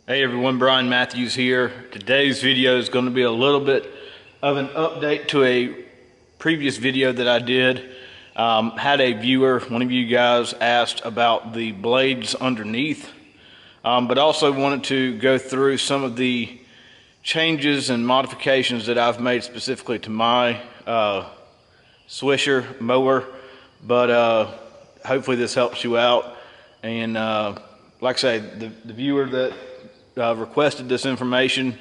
Hey everyone, Brian Matthews here. Today's video is going to be a little bit of an update to a previous video that I did. Had a viewer, one of you guys, asked about the blades underneath, but also wanted to go through some of the changes and modifications that I've made specifically to my Swisher mower. But hopefully this helps you out. And like I say, the viewer that requested this information,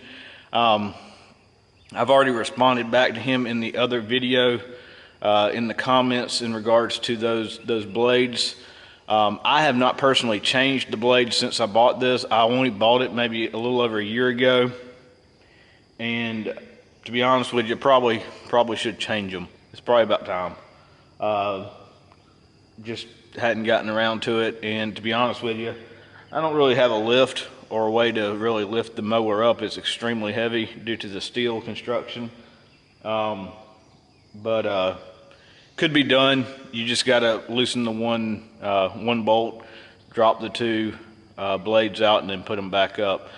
I've already responded back to him in the other video in the comments in regards to those blades. I have not personally changed the blades since I bought this. I only bought it maybe a little over a year ago, and to be honest with you, probably should change them. It's probably about time. Just hadn't gotten around to it, and to be honest with you, I don't really have a lift or a way to really lift the mower up. It's extremely heavy due to the steel construction. But could be done. You just gotta loosen the one bolt, drop the two blades out, and then put them back up.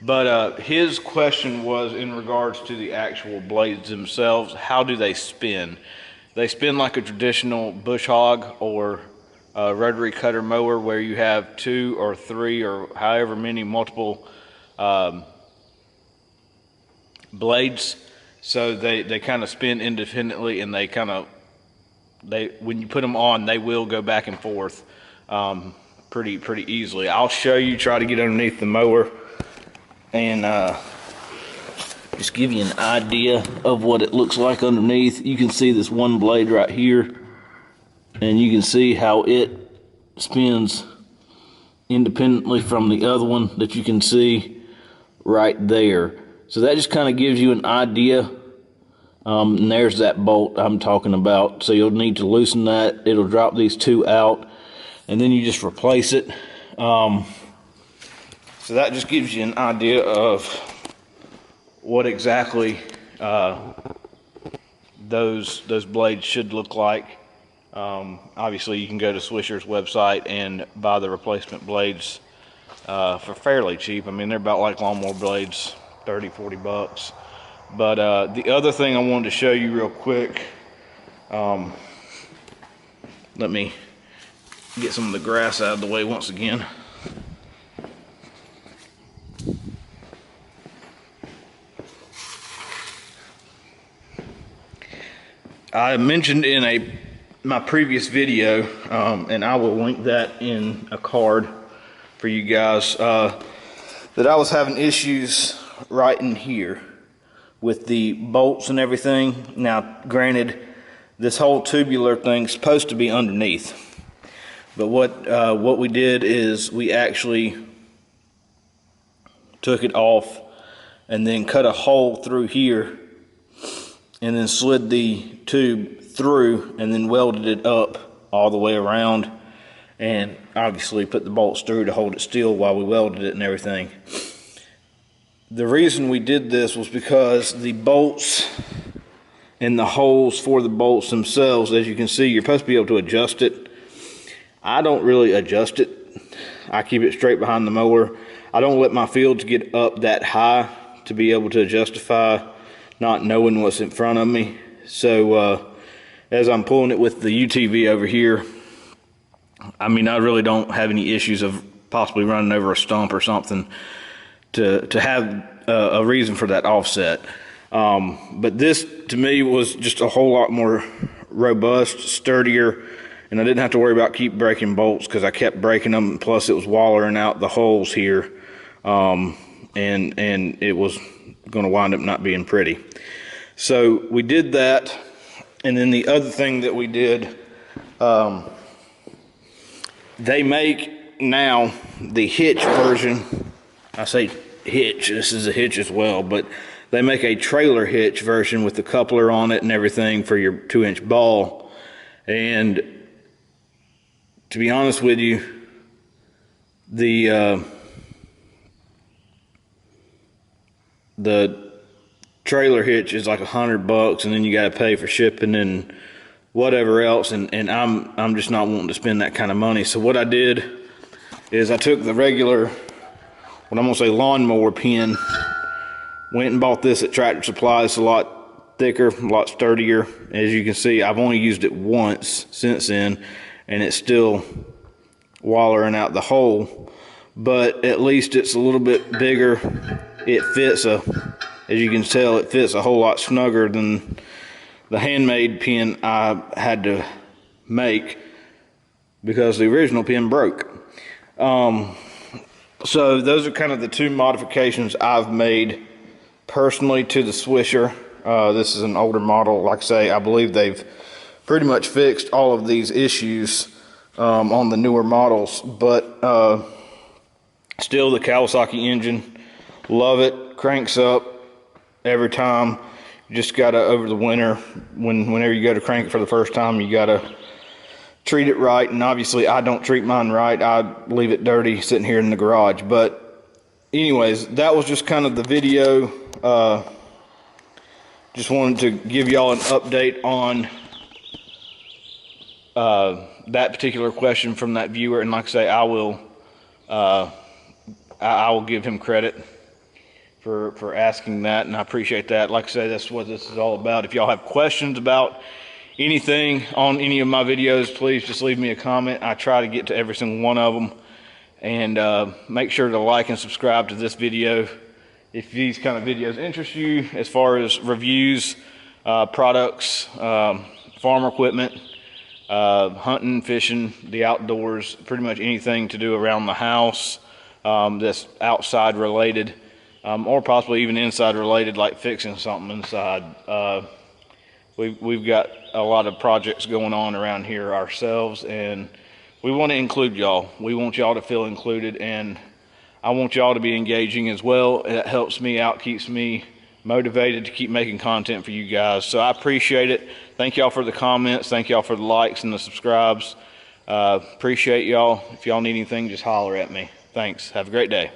But his question was in regards to the actual blades themselves. How do they spin? They spin like a traditional bush hog or rotary cutter mower, where you have 2 or 3 or however many multiple blades. So they kind of spin independently, and when you put them on, they will go back and forth pretty easily. I'll show you, try to get underneath the mower and just give you an idea of what it looks like underneath. You can see this one blade right here, and you can see how it spins independently from the other one that you can see right there. So that just kind of gives you an idea. And there's that bolt I'm talking about. So you'll need to loosen that. It'll drop these two out, and then you just replace it. So that just gives you an idea of what exactly those blades should look like. Obviously you can go to Swisher's website and buy the replacement blades for fairly cheap. I mean, they're about like lawnmower blades, 30-40 bucks. But the other thing I wanted to show you real quick, let me get some of the grass out of the way once again. I mentioned in my previous video, and I will link that in a card for you guys, that I was having issues right in here with the bolts and everything. Now, granted, this whole tubular thing's supposed to be underneath, but what we did is we actually took it off and then cut a hole through here, and then slid the tube through, and then welded it up all the way around, and obviously put the bolts through to hold it still while we welded it and everything. The reason we did this was because the bolts and the holes for the bolts themselves, as you can see, you're supposed to be able to adjust it. I don't really adjust it. I keep it straight behind the mower. I don't let my fields get up that high to be able to justify not knowing what's in front of me. So as I'm pulling it with the UTV over here, I mean, I really don't have any issues of possibly running over a stump or something to have a reason for that offset. But this, to me, was just a whole lot more robust, sturdier, and I didn't have to worry about keep breaking bolts, because I kept breaking them. Plus, it was wallering out the holes here, and it was going to wind up not being pretty. So we did that. And then the other thing that we did, they make now the Hitch version. I say Hitch, this is a Hitch as well, but they make a trailer hitch version with the coupler on it and everything for your 2-inch ball. And to be honest with you, the trailer hitch is like $100, and then you got to pay for shipping and whatever else, and I'm just not wanting to spend that kind of money. So what I did is I took the regular what I'm gonna say lawnmower pin. Went and bought this at Tractor Supply. It's a lot thicker, a lot sturdier. As you can see, I've only used it once since then, and it's still wallering out the hole. But at least it's a little bit bigger. It fits as you can tell, it fits a whole lot snugger than the handmade pin I had to make because the original pin broke. So those are kind of the two modifications I've made personally to the Swisher. This is an older model. Like I say, I believe they've pretty much fixed all of these issues on the newer models, but still the Kawasaki engine, love it, cranks up every time. You just gotta, over the winter, whenever you go to crank it for the first time, you gotta treat it right. And obviously I don't treat mine right. I leave it dirty sitting here in the garage. But anyways, that was just kind of the video. Just wanted to give y'all an update on that particular question from that viewer. And like I say, I will give him credit for asking that, and I appreciate that. Like I say, that's what this is all about. If y'all have questions about anything on any of my videos, please just leave me a comment. I try to get to every single one of them. And make sure to like and subscribe to this video if these kind of videos interest you, as far as reviews, products, farm equipment, hunting, fishing, the outdoors, pretty much anything to do around the house that's outside related, or possibly even inside related, like fixing something inside. We've got a lot of projects going on around here ourselves, and we want to include y'all. We want y'all to feel included, and I want y'all to be engaging as well. It helps me out, keeps me motivated to keep making content for you guys. So I appreciate it. Thank y'all for the comments. Thank y'all for the likes and the subscribes. Appreciate y'all. If y'all need anything, just holler at me. Thanks. Have a great day.